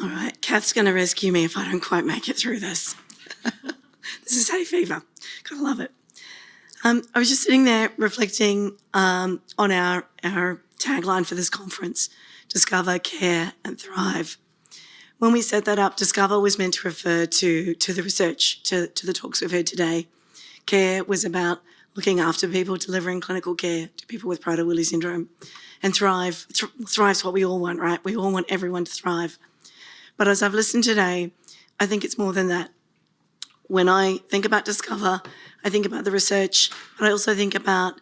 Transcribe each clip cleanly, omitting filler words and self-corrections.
All right, Kath's going to rescue me if I don't quite make it through this. This is hay fever. Gotta love it. I was just sitting there reflecting on our tagline for this conference, Discover, Care and Thrive. When we set that up, Discover was meant to refer to the research, to the talks we've heard today. Care was about looking after people, delivering clinical care to people with Prader-Willi syndrome. And Thrive, thrive's what we all want, right? We all want everyone to thrive. But as I've listened today, I think it's more than that. When I think about Discover, I think about the research, but I also think about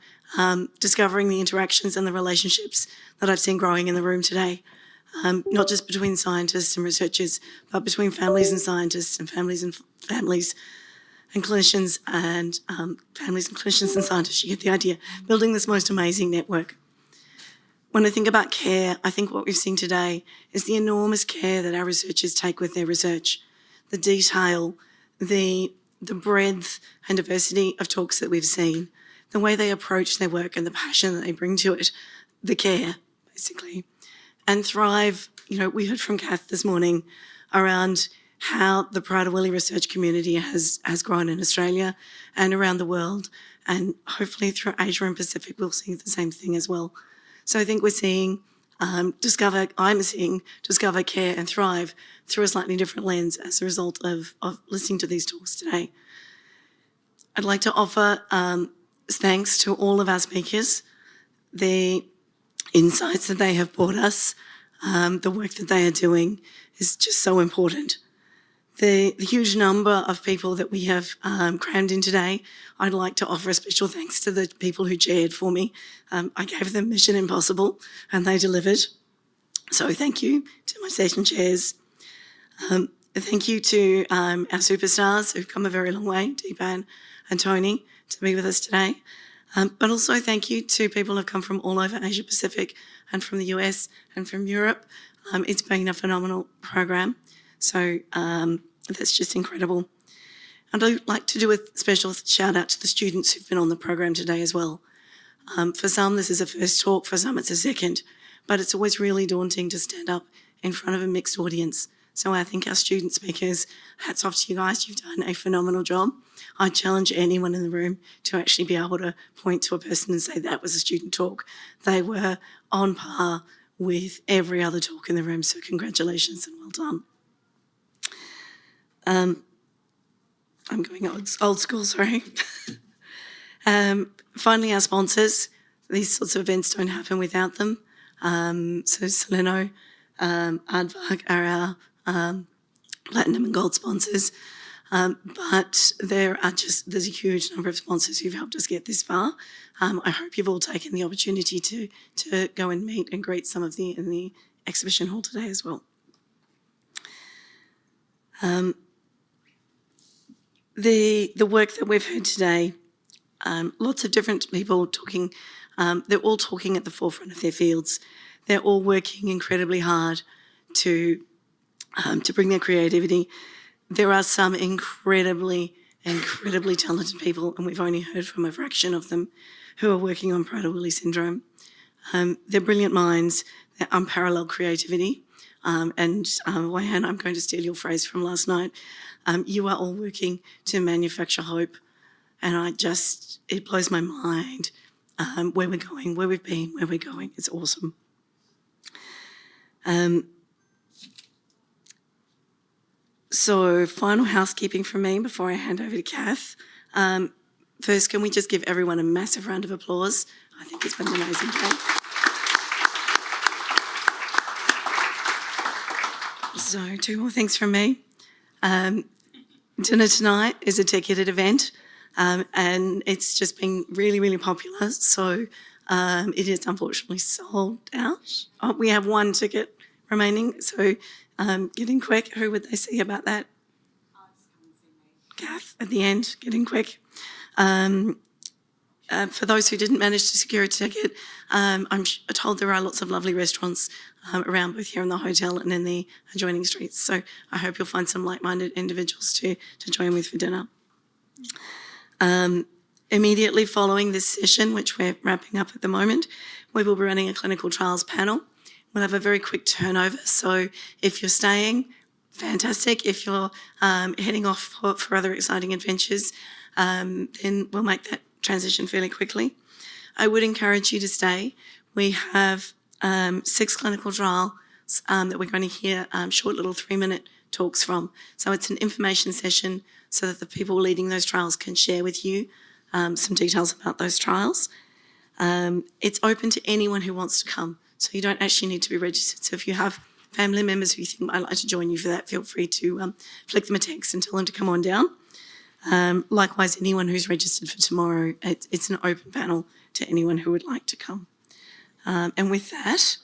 discovering the interactions and the relationships that I've seen growing in the room today. Not just between scientists and researchers, but between families and scientists and families and clinicians and families and clinicians and scientists. You get the idea. Building this most amazing network. When I think about care, I think what we've seen today is the enormous care that our researchers take with their research, the detail, the breadth and diversity of talks that we've seen, the way they approach their work and the passion that they bring to it, the care, basically. And Thrive, we heard from Kath this morning around how the Prader-Willi research community has grown in Australia and around the world. And hopefully through Asia and Pacific, we'll see the same thing as well. So I think we're seeing I'm seeing Discover, Care and Thrive through a slightly different lens as a result of listening to these talks today. I'd like to offer thanks to all of our speakers, the insights that they have brought us, the work that they are doing is just so important. The huge number of people that we have crammed in today, I'd like to offer a special thanks to the people who chaired for me. I gave them Mission Impossible and they delivered. So thank you to my session chairs. Thank you to our superstars who've come a very long way, Diane and Tony, to be with us today. But also thank you to people who have come from all over Asia Pacific and from the US and from Europe. It's been a phenomenal program. So that's just incredible. And I'd like to do a special shout out to the students who've been on the program today as well. For some, this is a first talk, for some it's a second, but it's always really daunting to stand up in front of a mixed audience. So I think our student speakers, hats off to you guys, you've done a phenomenal job. I challenge anyone in the room to actually be able to point to a person and say that was a student talk. They were on par with every other talk in the room, so congratulations and well done. I'm going old school, sorry. Finally, our sponsors. These sorts of events don't happen without them. So Soleno, Aardvark are our platinum and gold sponsors. But there's a huge number of sponsors who've helped us get this far. I hope you've all taken the opportunity to go and meet and greet some of in the exhibition hall today as well. The work that we've heard today, lots of different people talking, they're all talking at the forefront of their fields. They're all working incredibly hard to bring their creativity. There are some incredibly talented people, and we've only heard from a fraction of them, who are working on Prader-Willi syndrome. They're brilliant minds, they're unparalleled creativity. Diane, I'm going to steal your phrase from last night. You are all working to manufacture hope. And it blows my mind where we're going, where we've been, where we're going. It's awesome. So final housekeeping from me before I hand over to Kath. First, can we just give everyone a massive round of applause? I think it's been an amazing day. So 2 more things from me. Dinner tonight is a ticketed event and it's just been really, really popular. So it is unfortunately sold out. Oh, we have 1 ticket remaining, so get in quick. Who would they see about that? Kath at the end, get in quick. For those who didn't manage to secure a ticket, I'm told there are lots of lovely restaurants around both here in the hotel and in the adjoining streets. So I hope you'll find some like-minded individuals to join with for dinner. Immediately following this session, which we're wrapping up at the moment, we will be running a clinical trials panel We'll have a very quick turnover. So if you're staying, fantastic. If you're heading off for other exciting adventures, then we'll make that transition fairly quickly. I would encourage you to stay. We have 6 clinical trials that we're going to hear short little 3-minute talks from. So it's an information session so that the people leading those trials can share with you some details about those trials. It's open to anyone who wants to come, so you don't actually need to be registered. So if you have family members who you think might like to join you for that, feel free to flick them a text and tell them to come on down. Likewise, anyone who's registered for tomorrow, it's an open panel to anyone who would like to come. And with that,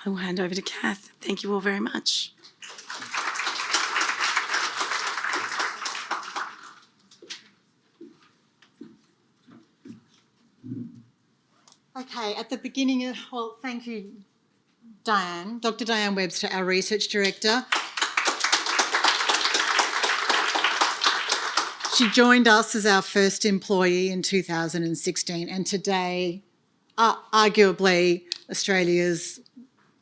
I will hand over to Kath. Thank you all very much. Okay, at the beginning thank you, Diane, Dr. Diane Webster, our Research Director. She joined us as our first employee in 2016 and today, arguably Australia's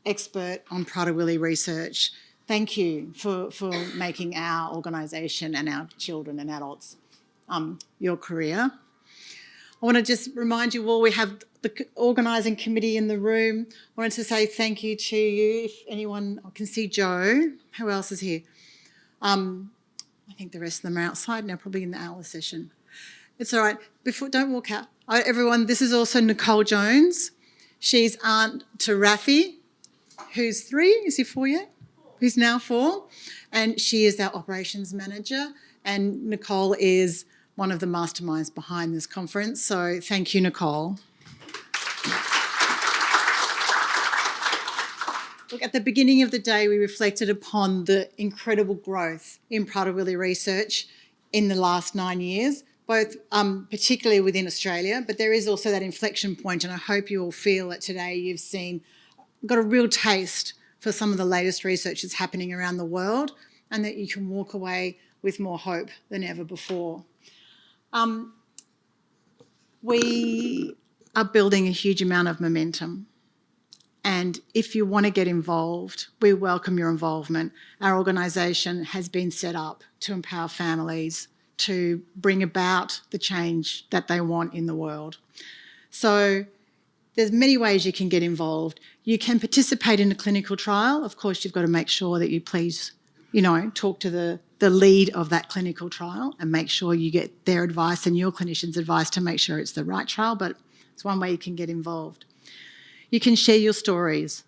expert on Prader-Willi research. Thank you for making our organisation and our children and adults your career. I want to just remind you all, we have the organising committee in the room. I wanted to say thank you to you. If anyone, I can see Joe. Who else is here? I think the rest of them are outside now, probably in the hour session. It's all right. Don't walk out. Everyone, this is also Nicole Jones. She's aunt to Rafi, who's 3. Is he 4 yet? Who's now 4. And she is our operations manager. And Nicole is one of the masterminds behind this conference. So thank you, Nicole. Look, at the beginning of the day, we reflected upon the incredible growth in Prader-Willi research in the last 9 years, both particularly within Australia, but there is also that inflection point, and I hope you all feel that today you've got a real taste for some of the latest research that's happening around the world, and that you can walk away with more hope than ever before. We are building a huge amount of momentum. And if you want to get involved, we welcome your involvement. Our organisation has been set up to empower families to bring about the change that they want in the world. So there's many ways you can get involved. You can participate in a clinical trial. Of course, you've got to make sure that you please, talk to the lead of that clinical trial and make sure you get their advice and your clinician's advice to make sure it's the right trial, but it's one way you can get involved. You can share your stories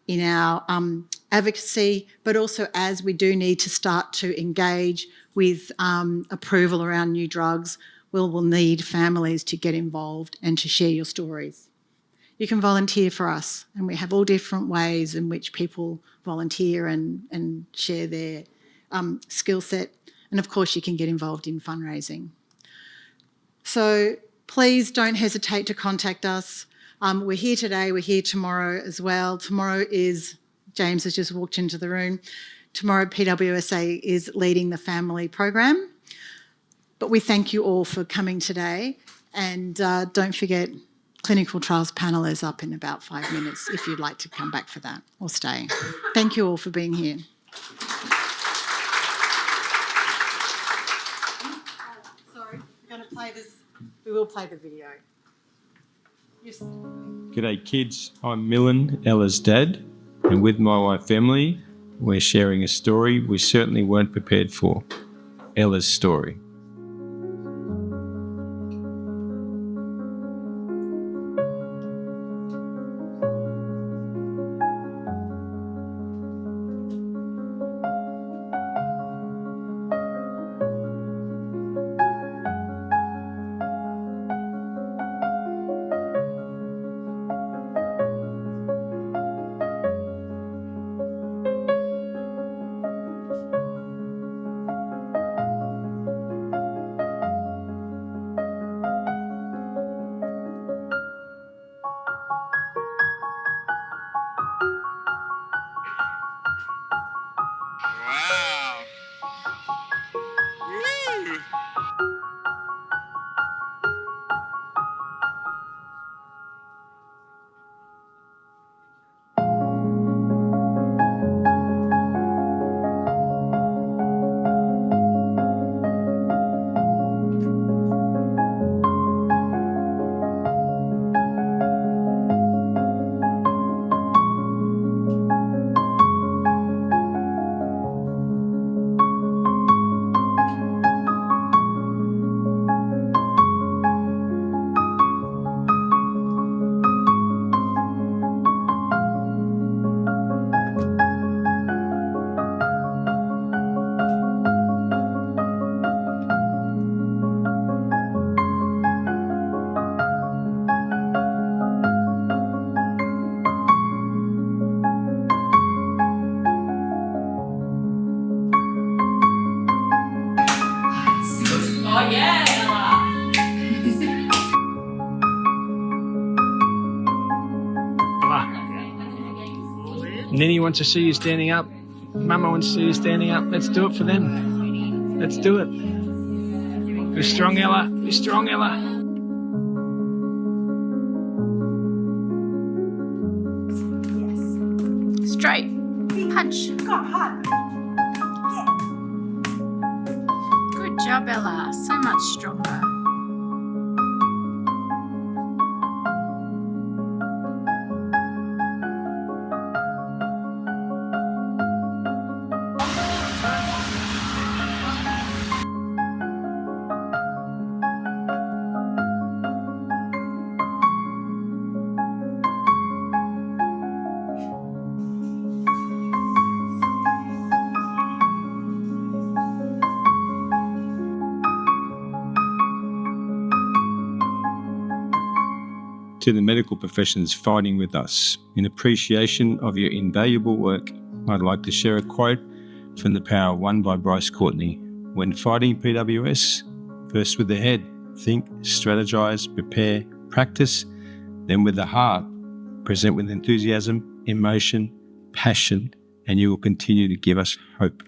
in our advocacy, but also as we do need to start to engage with approval around new drugs, we'll need families to get involved and to share your stories. You can volunteer for us, and we have all different ways in which people volunteer and share their skill set. And of course, you can get involved in fundraising. So please don't hesitate to contact us. We're here today, we're here tomorrow as well. Tomorrow is, James has just walked into the room, tomorrow PWRFA is leading the family program. But we thank you all for coming today, and don't forget, clinical trials panel is up in about 5 minutes if you'd like to come back for that or stay. Thank you all for being here. Sorry, we're going to play this. We will play the video. Yes. G'day kids, I'm Millen, Ella's dad, and with my wife Emily, we're sharing a story we certainly weren't prepared for. Ella's story. Ninny wants to see you standing up. Mama wants to see you standing up. Let's do it for them. Let's do it. Be strong, Ella. Be strong, Ella. Straight. Punch. Good job, Ella. So much stronger. To the medical professions fighting with us, in appreciation of your invaluable work, I'd like to share a quote from The Power of One by Bryce Courtney. When fighting PWS, first with the head, think, strategize, prepare, practice, then with the heart, present with enthusiasm, emotion, passion, and you will continue to give us hope.